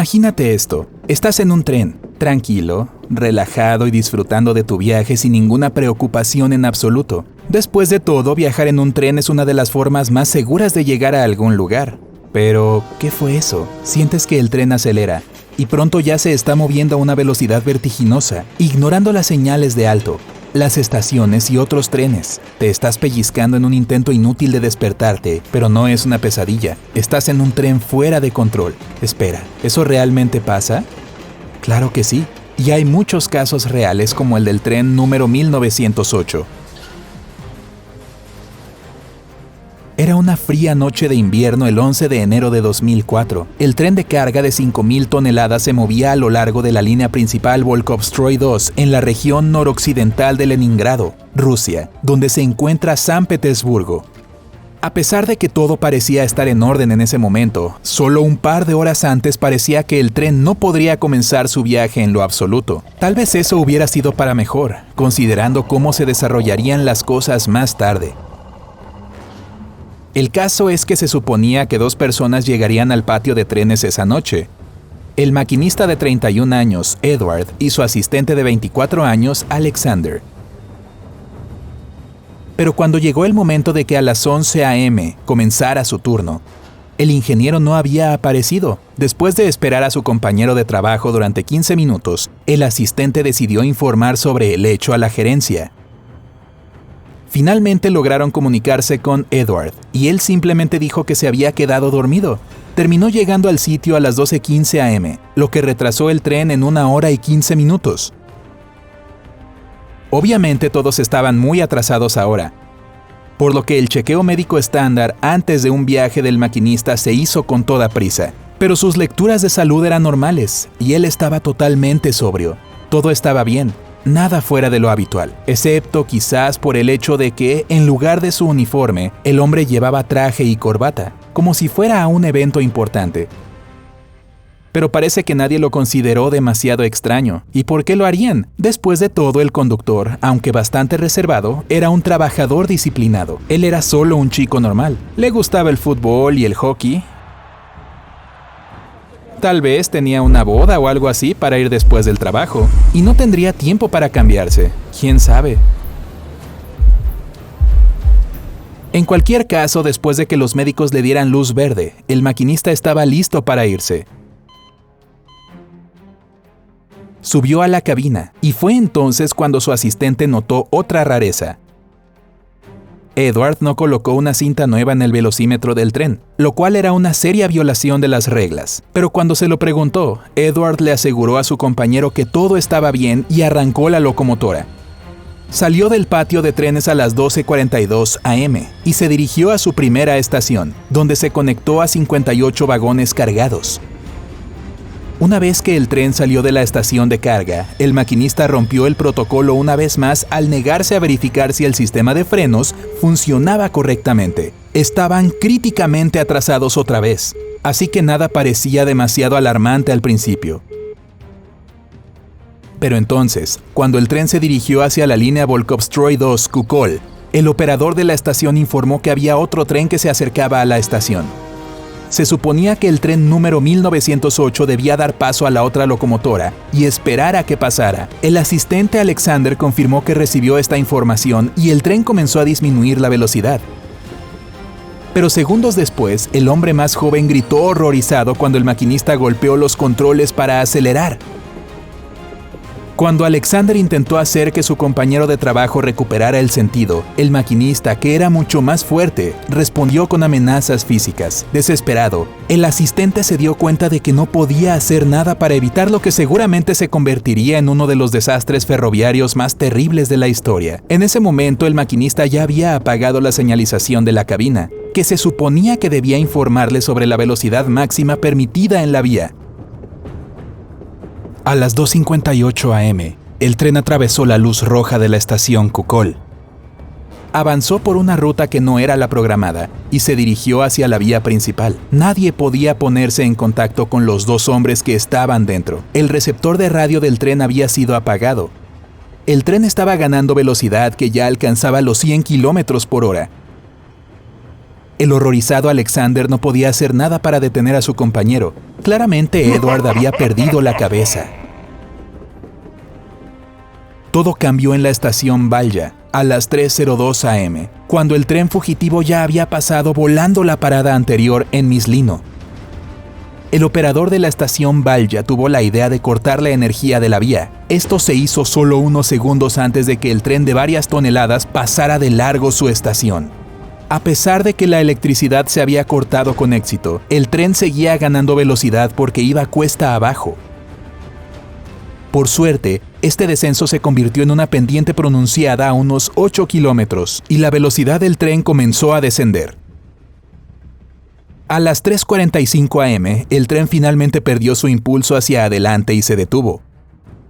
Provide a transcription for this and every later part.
Imagínate esto, estás en un tren, tranquilo, relajado y disfrutando de tu viaje sin ninguna preocupación en absoluto. Después de todo, viajar en un tren es una de las formas más seguras de llegar a algún lugar. Pero, ¿qué fue eso? Sientes que el tren acelera y pronto ya se está moviendo a una velocidad vertiginosa, ignorando las señales de alto, las estaciones y otros trenes. Te estás pellizcando en un intento inútil de despertarte, pero no es una pesadilla. Estás en un tren fuera de control. Espera, ¿eso realmente pasa? Claro que sí, y hay muchos casos reales como el del tren número 1908. Era una fría noche de invierno el 11 de enero de 2004. El tren de carga de 5.000 toneladas se movía a lo largo de la línea principal Volkhov-Stroy 2 en la región noroccidental de Leningrado, Rusia, donde se encuentra San Petersburgo. A pesar de que todo parecía estar en orden en ese momento, solo un par de horas antes parecía que el tren no podría comenzar su viaje en lo absoluto. Tal vez eso hubiera sido para mejor, considerando cómo se desarrollarían las cosas más tarde. El caso es que se suponía que 2 personas llegarían al patio de trenes esa noche. El maquinista de 31 años, Edward, y su asistente de 24 años, Alexander. Pero cuando llegó el momento de que a las 11 a.m. comenzara su turno, el ingeniero no había aparecido. Después de esperar a su compañero de trabajo durante 15 minutos, el asistente decidió informar sobre el hecho a la gerencia. Finalmente lograron comunicarse con Edward, y él simplemente dijo que se había quedado dormido. Terminó llegando al sitio a las 12:15 a.m., lo que retrasó el tren en 1 hora y 15 minutos. Obviamente todos estaban muy atrasados ahora, por lo que el chequeo médico estándar antes de un viaje del maquinista se hizo con toda prisa. Pero sus lecturas de salud eran normales, y él estaba totalmente sobrio. Todo estaba bien. Nada fuera de lo habitual, excepto quizás por el hecho de que, en lugar de su uniforme, el hombre llevaba traje y corbata, como si fuera a un evento importante. Pero parece que nadie lo consideró demasiado extraño. ¿Y por qué lo harían? Después de todo, el conductor, aunque bastante reservado, era un trabajador disciplinado. Él era solo un chico normal. Le gustaba el fútbol y el hockey. Tal vez tenía una boda o algo así para ir después del trabajo, y no tendría tiempo para cambiarse. ¿Quién sabe? En cualquier caso, después de que los médicos le dieran luz verde, el maquinista estaba listo para irse. Subió a la cabina, y fue entonces cuando su asistente notó otra rareza. Edward no colocó una cinta nueva en el velocímetro del tren, lo cual era una seria violación de las reglas. Pero cuando se lo preguntó, Edward le aseguró a su compañero que todo estaba bien y arrancó la locomotora. Salió del patio de trenes a las 12:42 a.m. y se dirigió a su primera estación, donde se conectó a 58 vagones cargados. Una vez que el tren salió de la estación de carga, el maquinista rompió el protocolo una vez más al negarse a verificar si el sistema de frenos funcionaba correctamente. Estaban críticamente atrasados otra vez, así que nada parecía demasiado alarmante al principio. Pero entonces, cuando el tren se dirigió hacia la línea Volkhov-Stroy 2 Kukol, el operador de la estación informó que había otro tren que se acercaba a la estación. Se suponía que el tren número 1908 debía dar paso a la otra locomotora y esperar a que pasara. El asistente Alexander confirmó que recibió esta información y el tren comenzó a disminuir la velocidad. Pero segundos después, el hombre más joven gritó horrorizado cuando el maquinista golpeó los controles para acelerar. Cuando Alexander intentó hacer que su compañero de trabajo recuperara el sentido, el maquinista, que era mucho más fuerte, respondió con amenazas físicas. Desesperado, el asistente se dio cuenta de que no podía hacer nada para evitar lo que seguramente se convertiría en uno de los desastres ferroviarios más terribles de la historia. En ese momento, el maquinista ya había apagado la señalización de la cabina, que se suponía que debía informarle sobre la velocidad máxima permitida en la vía. A las 2:58 a.m., el tren atravesó la luz roja de la estación Kukol. Avanzó por una ruta que no era la programada y se dirigió hacia la vía principal. Nadie podía ponerse en contacto con los 2 hombres que estaban dentro. El receptor de radio del tren había sido apagado. El tren estaba ganando velocidad que ya alcanzaba los 100 kilómetros por hora. El horrorizado Alexander no podía hacer nada para detener a su compañero. Claramente Edward había perdido la cabeza. Todo cambió en la estación Balja a las 3:02 am, cuando el tren fugitivo ya había pasado volando la parada anterior en Mislino. El operador de la estación Balja tuvo la idea de cortar la energía de la vía. Esto se hizo solo unos segundos antes de que el tren de varias toneladas pasara de largo su estación. A pesar de que la electricidad se había cortado con éxito, el tren seguía ganando velocidad porque iba cuesta abajo. Por suerte, este descenso se convirtió en una pendiente pronunciada a unos 8 kilómetros y la velocidad del tren comenzó a descender. A las 3:45 am, el tren finalmente perdió su impulso hacia adelante y se detuvo.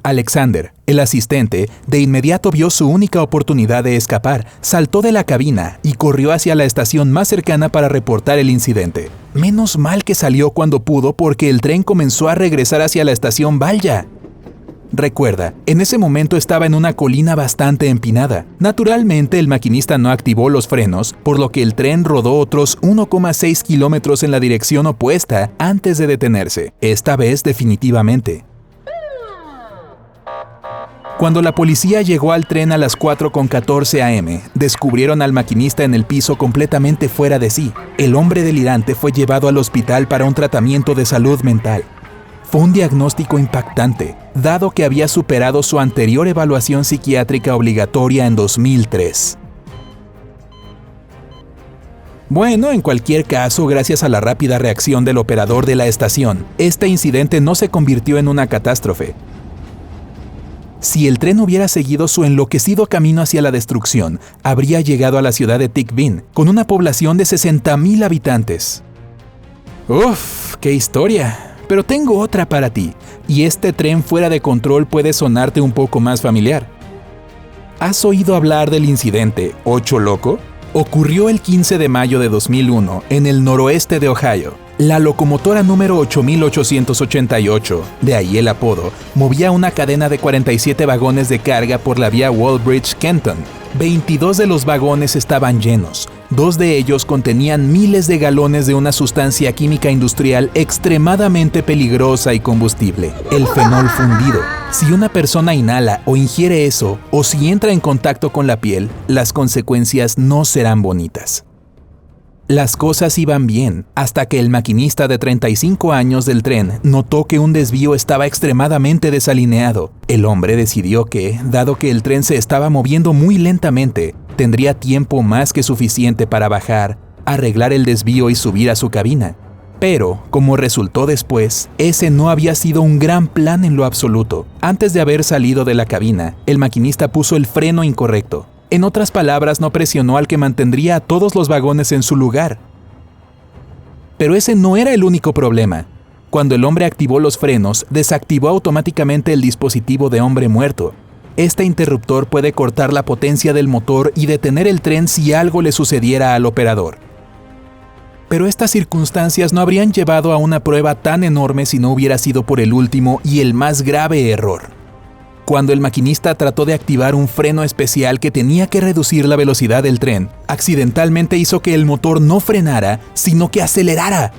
Alexander, el asistente, de inmediato vio su única oportunidad de escapar, saltó de la cabina y corrió hacia la estación más cercana para reportar el incidente. Menos mal que salió cuando pudo porque el tren comenzó a regresar hacia la estación Balja. Recuerda, en ese momento estaba en una colina bastante empinada. Naturalmente, el maquinista no activó los frenos, por lo que el tren rodó otros 1,6 kilómetros en la dirección opuesta antes de detenerse, esta vez definitivamente. Cuando la policía llegó al tren a las 4:14 am, descubrieron al maquinista en el piso completamente fuera de sí. El hombre delirante fue llevado al hospital para un tratamiento de salud mental. Fue un diagnóstico impactante, dado que había superado su anterior evaluación psiquiátrica obligatoria en 2003. Bueno, en cualquier caso, gracias a la rápida reacción del operador de la estación, este incidente no se convirtió en una catástrofe. Si el tren hubiera seguido su enloquecido camino hacia la destrucción, habría llegado a la ciudad de Tikhvin, con una población de 60,000 habitantes. ¡Uf! ¡Qué historia! Pero tengo otra para ti, y este tren fuera de control puede sonarte un poco más familiar. ¿Has oído hablar del incidente Ocho Loco? Ocurrió el 15 de mayo de 2001 en el noroeste de Ohio. La locomotora número 8888, de ahí el apodo, movía una cadena de 47 vagones de carga por la vía Walbridge-Kenton. 22 de los vagones estaban llenos. 2 de ellos contenían miles de galones de una sustancia química industrial extremadamente peligrosa y combustible, el fenol fundido. Si una persona inhala o ingiere eso, o si entra en contacto con la piel, las consecuencias no serán bonitas. Las cosas iban bien, hasta que el maquinista de 35 años del tren notó que un desvío estaba extremadamente desalineado. El hombre decidió que, dado que el tren se estaba moviendo muy lentamente, tendría tiempo más que suficiente para bajar, arreglar el desvío y subir a su cabina. Pero, como resultó después, ese no había sido un gran plan en lo absoluto. Antes de haber salido de la cabina, el maquinista puso el freno incorrecto. En otras palabras, no presionó al que mantendría a todos los vagones en su lugar. Pero ese no era el único problema. Cuando el hombre activó los frenos, desactivó automáticamente el dispositivo de hombre muerto. Este interruptor puede cortar la potencia del motor y detener el tren si algo le sucediera al operador. Pero estas circunstancias no habrían llevado a una prueba tan enorme si no hubiera sido por el último y el más grave error. Cuando el maquinista trató de activar un freno especial que tenía que reducir la velocidad del tren, accidentalmente hizo que el motor no frenara, sino que acelerara.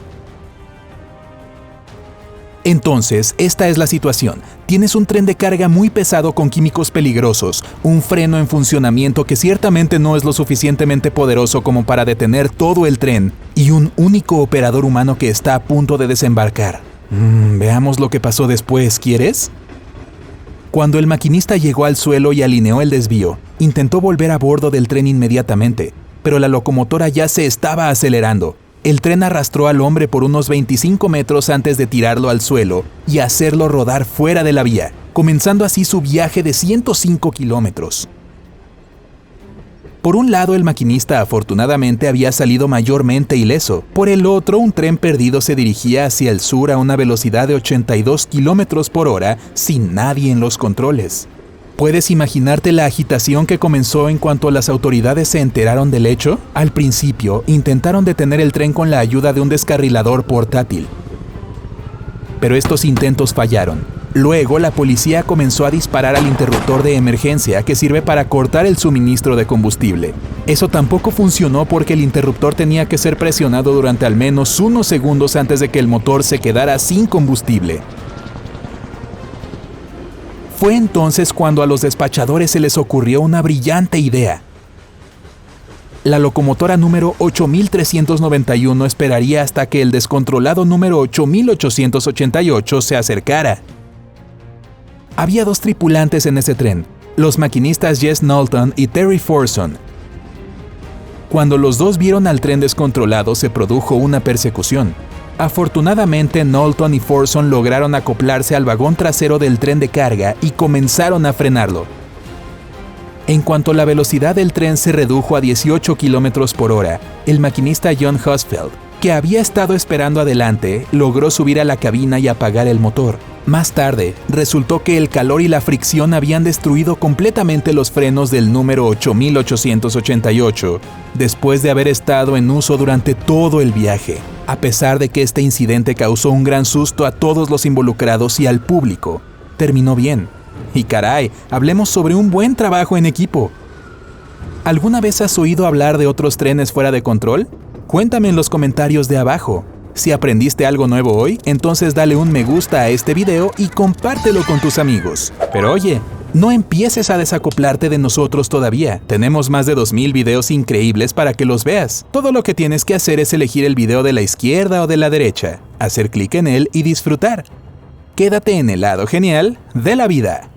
Entonces, esta es la situación. Tienes un tren de carga muy pesado con químicos peligrosos, un freno en funcionamiento que ciertamente no es lo suficientemente poderoso como para detener todo el tren, y un único operador humano que está a punto de desembarcar. Veamos lo que pasó después, ¿quieres? Cuando el maquinista llegó al suelo y alineó el desvío, intentó volver a bordo del tren inmediatamente, pero la locomotora ya se estaba acelerando. El tren arrastró al hombre por unos 25 metros antes de tirarlo al suelo y hacerlo rodar fuera de la vía, comenzando así su viaje de 105 kilómetros. Por un lado, el maquinista afortunadamente había salido mayormente ileso. Por el otro, un tren perdido se dirigía hacia el sur a una velocidad de 82 kilómetros por hora sin nadie en los controles. ¿Puedes imaginarte la agitación que comenzó en cuanto las autoridades se enteraron del hecho? Al principio, intentaron detener el tren con la ayuda de un descarrilador portátil. Pero estos intentos fallaron. Luego, la policía comenzó a disparar al interruptor de emergencia que sirve para cortar el suministro de combustible. Eso tampoco funcionó porque el interruptor tenía que ser presionado durante al menos unos segundos antes de que el motor se quedara sin combustible. Fue entonces cuando a los despachadores se les ocurrió una brillante idea. La locomotora número 8391 esperaría hasta que el descontrolado número 8888 se acercara. Había dos tripulantes en ese tren, los maquinistas Jess Knowlton y Terry Forson. Cuando los dos vieron al tren descontrolado, se produjo una persecución. Afortunadamente, Knowlton y Forson lograron acoplarse al vagón trasero del tren de carga y comenzaron a frenarlo. En cuanto la velocidad del tren se redujo a 18 km por hora, el maquinista John Husfeld, que había estado esperando adelante, logró subir a la cabina y apagar el motor. Más tarde, resultó que el calor y la fricción habían destruido completamente los frenos del número 8888, después de haber estado en uso durante todo el viaje. A pesar de que este incidente causó un gran susto a todos los involucrados y al público, terminó bien. Y caray, hablemos sobre un buen trabajo en equipo. ¿Alguna vez has oído hablar de otros trenes fuera de control? Cuéntame en los comentarios de abajo. Si aprendiste algo nuevo hoy, entonces dale un me gusta a este video y compártelo con tus amigos. Pero oye, no empieces a desacoplarte de nosotros todavía. Tenemos más de 2000 videos increíbles para que los veas. Todo lo que tienes que hacer es elegir el video de la izquierda o de la derecha, hacer clic en él y disfrutar. Quédate en el lado genial de la vida.